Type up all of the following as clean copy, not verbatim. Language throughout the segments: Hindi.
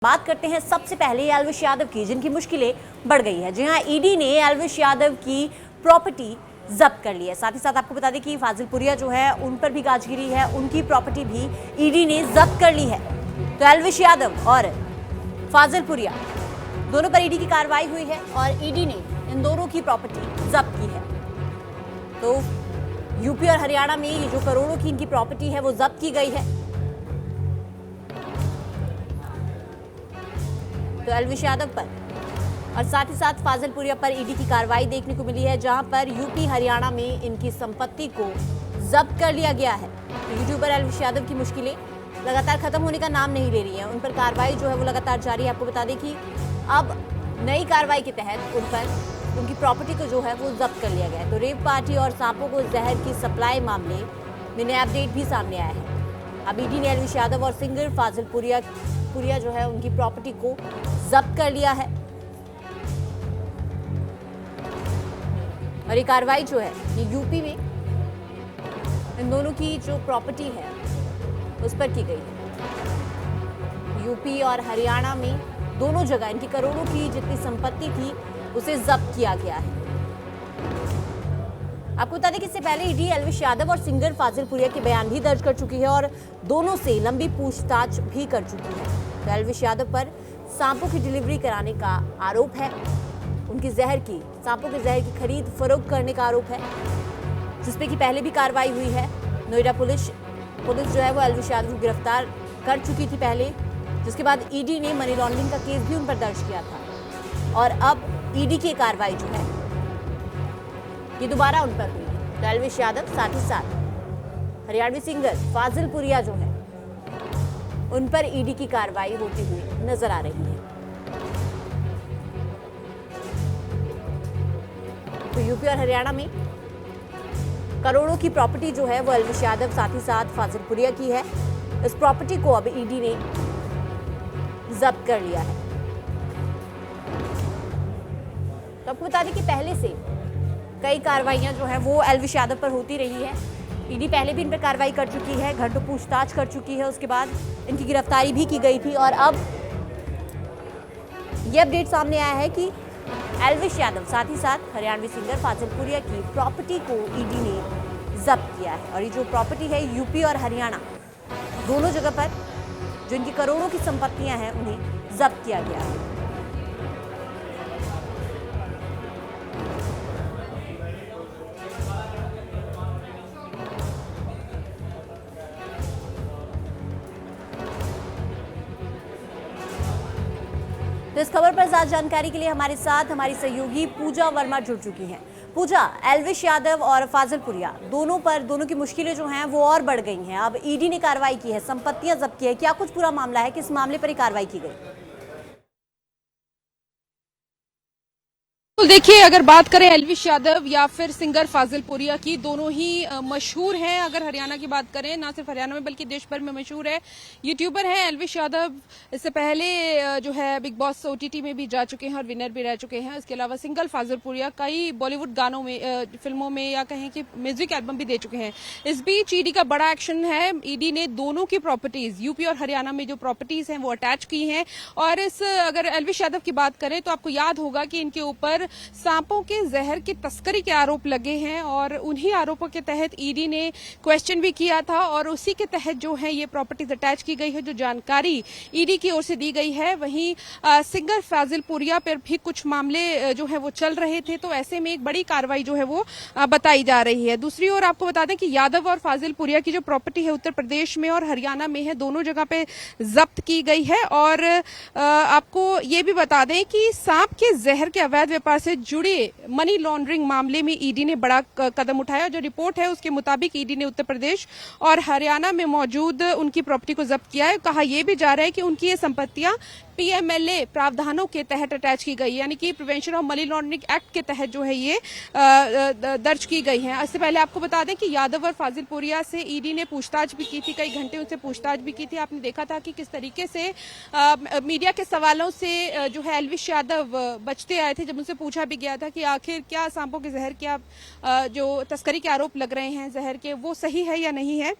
बात करते हैं सबसे पहले एल्विश यादव की, जिनकी मुश्किलें बढ़ गई है। जी हां, ईडी ने एल्विश यादव की प्रॉपर्टी जब्त कर ली है। साथ ही साथ आपको बता दें कि फाजिलपुरिया जो है उन पर भी गाजगिरी है, उनकी प्रॉपर्टी भी ईडी ने जब्त कर ली है। तो एल्विश यादव और फाजिलपुरिया दोनों पर ईडी की कार्रवाई हुई है और ईडी ने इन दोनों की प्रॉपर्टी जब्त की है। तो यूपी और हरियाणा में ये जो करोड़ों की इनकी प्रॉपर्टी है वो जब्त की गई है। तो एल्विश यादव पर और साथ ही साथ फाजिलपुरिया पर ईडी की कार्रवाई देखने को मिली है, जहां पर यूपी हरियाणा में इनकी संपत्ति को जब्त कर लिया गया है। तो यूट्यूबर एल्विश यादव की मुश्किलें लगातार खत्म होने का नाम नहीं ले रही हैं। उन पर कार्रवाई जो है वो लगातार जारी है। आपको बता दें कि अब नई कार्रवाई के तहत उन पर उनकी प्रॉपर्टी को जो है वो जब्त कर लिया गया है। तो रेप पार्टी और सांपों को जहर की सप्लाई मामले में नया अपडेट भी सामने आया है। अब ईडी ने एल्विश यादव और सिंगर फाजिलपुरिया जो है उनकी प्रॉपर्टी को जब्त कर लिया है और ये कार्रवाई जो है ये यूपी में इन दोनों की जो प्रॉपर्टी है उस पर की गई है। यूपी और हरियाणा में दोनों जगह इनकी करोड़ों की जितनी संपत्ति थी उसे जब्त किया गया है। आपको बता दें कि इससे पहले ईडी एल्विश यादव और सिंगर फाजिलपुरिया के बयान भी दर्ज कर चुकी है और दोनों से लंबी पूछताछ भी कर चुकी है। तो एल्विश यादव पर सांपों की डिलीवरी कराने का आरोप है, उनकी सांपों के जहर की खरीद फरोख्त करने का आरोप है, जिसपे कि पहले भी कार्रवाई हुई है। नोएडा पुलिस जो है वो एल्विश यादव को गिरफ्तार कर चुकी थी पहले, जिसके बाद ईडी ने मनी लॉन्ड्रिंग का केस भी उन पर दर्ज किया था और अब ईडी की कार्रवाई जो है ये दोबारा उन पर हुई है। तो एल्विश यादव साथ ही साथ हरियाणवी सिंगर फाजिलपुरिया जो है उन पर ईडी की कार्रवाई होती हुई नजर आ रही है। तो यूपी और हरियाणा में करोड़ों की प्रॉपर्टी जो है वो एल्विश यादव साथ ही साथ फाजिलपुरिया की है। इस प्रॉपर्टी को अब ईडी ने जब्त कर लिया है। तो आपको बता दें कि पहले से कई कार्रवाइयां जो है वो एल्विश यादव पर होती रही है। ईडी पहले भी इन पर कार्रवाई कर चुकी है, घंटों पूछताछ कर चुकी है, उसके बाद इनकी गिरफ्तारी भी की गई थी और अब ये अपडेट सामने आया है कि एल्विश यादव साथ ही साथ हरियाणवी सिंगर फाजिलपुरिया की प्रॉपर्टी को ईडी ने जब्त किया है। और ये जो प्रॉपर्टी है यूपी और हरियाणा दोनों जगह पर जो इनकी करोड़ों की संपत्तियां हैं उन्हें जब्त किया गया है। तो इस खबर पर ज्यादा जानकारी के लिए हमारे साथ हमारी सहयोगी पूजा वर्मा जुड़ चुकी हैं। पूजा, एल्विश यादव और फाजिलपुरिया दोनों की मुश्किलें जो हैं वो और बढ़ गई हैं। अब ईडी ने कार्रवाई की है, संपत्तियां जब्त की है, क्या कुछ पूरा मामला है, किस मामले पर कार्रवाई की गई? तो देखिए, अगर बात करें एल्विश यादव या फिर सिंगर फाजिलपुरिया की, दोनों ही मशहूर हैं। अगर हरियाणा की बात करें, ना सिर्फ हरियाणा में बल्कि देश भर में मशहूर है, यूट्यूबर हैं एल्विश यादव। इससे पहले जो है बिग बॉस ओटीटी में भी जा चुके हैं और विनर भी रह चुके हैं। इसके अलावा सिंगर फाजिलपुरिया कई बॉलीवुड गानों में, फिल्मों में या कहें कि म्यूजिक एल्बम भी दे चुके हैं। इस बीच ईडी का बड़ा एक्शन है। ईडी ने दोनों की प्रॉपर्टीज, यूपी और हरियाणा में जो प्रॉपर्टीज हैं वो अटैच की हैं। और अगर एल्विश यादव की बात करें तो आपको याद होगा कि इनके ऊपर सांपों के जहर की तस्करी के आरोप लगे हैं और उन्हीं आरोपों के तहत ईडी ने क्वेश्चन भी किया था और उसी के तहत जो है ये प्रॉपर्टीज अटैच की गई है, जो जानकारी ईडी की ओर से दी गई है। वहीं सिंगर फाजिलपुरिया पर भी कुछ मामले जो है वो चल रहे थे, तो ऐसे में एक बड़ी कार्रवाई जो है वो बताई जा रही है। दूसरी ओर आपको बता दें कि यादव और फाजिलपुरिया की जो प्रॉपर्टी है उत्तर प्रदेश में और हरियाणा में है, दोनों जगह पे जब्त की गई है। और आपको ये भी बता दें कि सांप के जहर के अवैध व्यापार से जुड़े मनी लॉन्ड्रिंग मामले में ईडी ने बड़ा कदम उठाया। जो रिपोर्ट है उसके मुताबिक ईडी ने उत्तर प्रदेश और हरियाणा में मौजूद उनकी प्रॉपर्टी को जब्त किया है। कहा यह भी जा रहा है कि उनकी ये संपत्तियां पीएमएलए प्रावधानों के तहत अटैच की गई, यानी कि prevention of money laundering act के तहत जो है ये दर्ज की गई है। इससे पहले आपको बता दें कि यादव और फाजिलपुरिया से ईडी ने पूछताछ भी की थी, कई घंटे उनसे पूछताछ भी की थी। आपने देखा था कि किस तरीके से मीडिया के सवालों से जो है एल्विश यादव बचते आए थे, जब उनसे पूछा भी गया था कि आखिर क्या सांपों के जहर, क्या जो तस्करी के आरोप लग रहे हैं जहर के, वो सही है या नहीं है।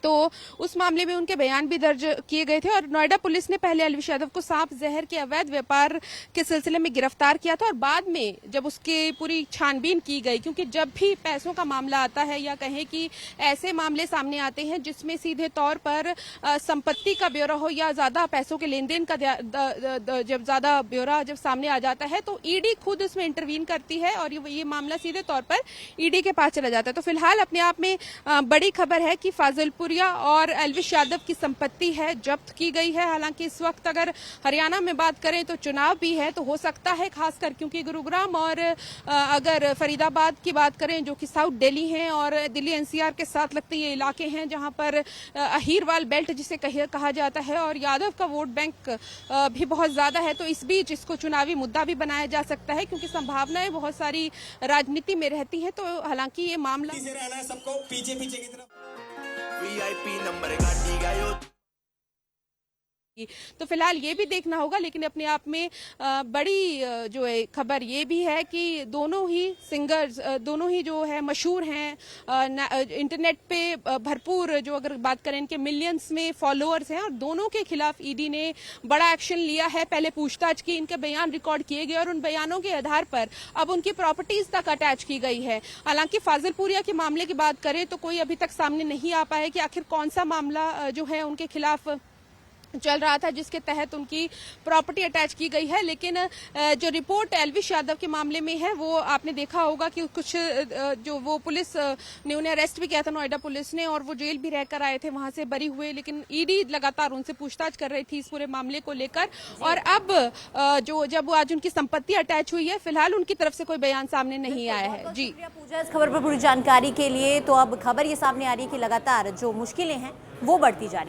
तो उस मामले में उनके बयान भी दर्ज किए गए थे और नोएडा पुलिस ने पहले अलविश यादव को सांप जहर के अवैध व्यापार के सिलसिले में गिरफ्तार किया था और बाद में जब उसकी पूरी छानबीन की गई, क्योंकि जब भी पैसों का मामला आता है या कहें कि ऐसे मामले सामने आते हैं जिसमें सीधे तौर पर संपत्ति का ब्यौरा हो या ज्यादा पैसों के लेन देन का जब ज्यादा ब्यौरा जब सामने आ जाता है तो ईडी खुद उसमें इंटरवीन करती है और ये मामला सीधे तौर पर ईडी के पास चला जाता है। तो फिलहाल अपने आप में बड़ी खबर है कि फाजिलपुरिया और अलविश यादव की संपत्ति है जब्त की गई है। हालांकि इस वक्त अगर हरियाणा में बात करें तो चुनाव भी है, तो हो सकता है खासकर क्योंकि गुरुग्राम और अगर फरीदाबाद की बात करें जो कि साउथ दिल्ली है और दिल्ली एनसीआर के साथ लगते ये इलाके हैं जहां पर अहीरवाल बेल्ट जिसे कहा जाता है और यादव का वोट बैंक भी बहुत ज्यादा है, तो इस बीच इसको चुनावी मुद्दा भी बनाया जा सकता है क्योंकि संभावनाएं बहुत सारी राजनीति में रहती हैं। तो हालांकि ये मामला सबको पीछे की तरफ VIP नंबर गाड़ी गायो। तो फिलहाल ये भी देखना होगा, लेकिन अपने आप में बड़ी जो है खबर ये भी है कि दोनों ही सिंगर्स दोनों ही जो है मशहूर हैं, इंटरनेट पे भरपूर जो अगर बात करें इनके मिलियंस में फॉलोअर्स हैं और दोनों के खिलाफ ईडी ने बड़ा एक्शन लिया है। पहले पूछताछ की, इनके बयान रिकॉर्ड किए गए और उन बयानों के आधार पर अब उनकी प्रॉपर्टीज तक अटैच की गई है। हालांकि फाजिलपुरिया के मामले की बात करें तो कोई अभी तक सामने नहीं आ पाया कि आखिर कौन सा मामला जो है उनके खिलाफ चल रहा था जिसके तहत उनकी प्रॉपर्टी अटैच की गई है। लेकिन जो रिपोर्ट अलविश यादव के मामले में है वो आपने देखा होगा कि कुछ जो वो पुलिस ने उन्हें अरेस्ट भी किया था नोएडा पुलिस ने और वो जेल भी रहकर आए थे, वहां से बरी हुए, लेकिन ईडी लगातार उनसे पूछताछ कर रही थी इस पूरे मामले को लेकर। और अब जो जब आज उनकी संपत्ति अटैच हुई है, फिलहाल उनकी तरफ से कोई बयान सामने नहीं आया है। जी पूजा, इस खबर पर पूरी जानकारी के लिए। तो अब खबर ये सामने आ रही है कि लगातार जो मुश्किलें हैं वो बढ़ती जा रही है।